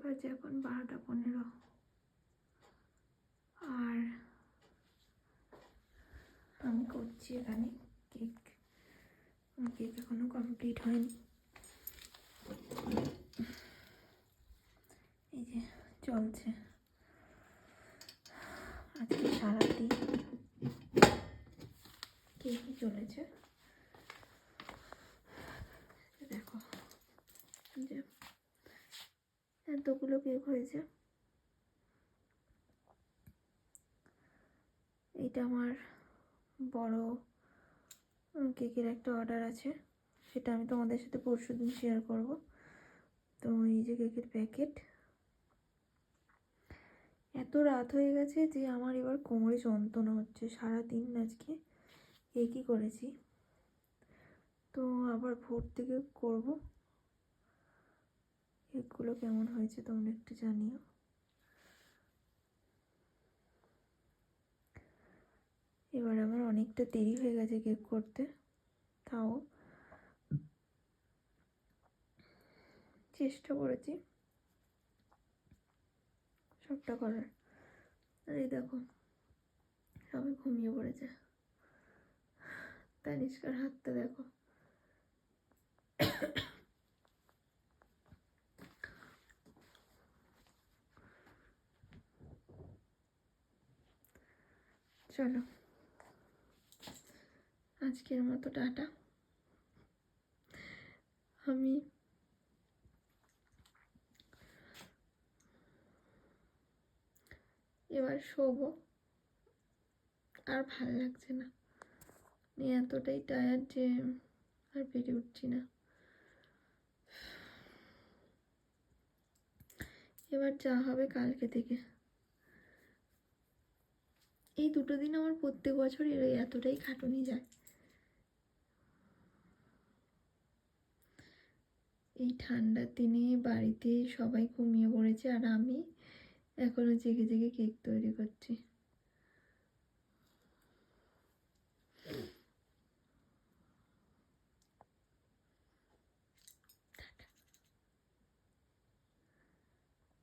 বাজে এখন 12টা 15। আর আমি করছি এখানে কেক। কেক এখনো কমপ্লিট হয়নি। এই যে চলছে আজকে সারাদিন কেকই চলেছে। দেখো যে এতগুলো কেক হয়েছে। এটা আমার বড় কেকের একটা অর্ডার আছে, সেটা আমি তোমাদের সাথে পরশুদিন শেয়ার করব। তো এই যে কেকের প্যাকেট। এত রাত হয়ে গেছে যে আমার এবার কোমরে যন্ত্রণা হচ্ছে। সারাদিন আজকে কেকই করেছি, তো আবার ভোর থেকে করব। কেকগুলো কেমন হয়েছে তোমরা একটু জানিও। এবার আমার অনেকটা দেরি হয়ে গেছে কেক করতে, তাও চেষ্টা করেছি সবটা করার। আর এই দেখো সবাই ঘুমিয়ে পড়েছে। তানিষ্কার হাতটা দেখো। চলো আজকের মতো টাটা। আমি এবার শোবো, আর ভাল লাগছে না। এতটাই টায়ার্ড যে আর পেরে উঠছি না। এবার যা হবে কালকে থেকে। এই দুটো দিন আমার প্রত্যেক বছরই এতটাই খাটুনি যায়। এই ঠান্ডার দিনে বাড়িতে সবাই ঘুমিয়ে পড়েছে আর আমি এখনো জেগে জেগে কেক তৈরি করছি।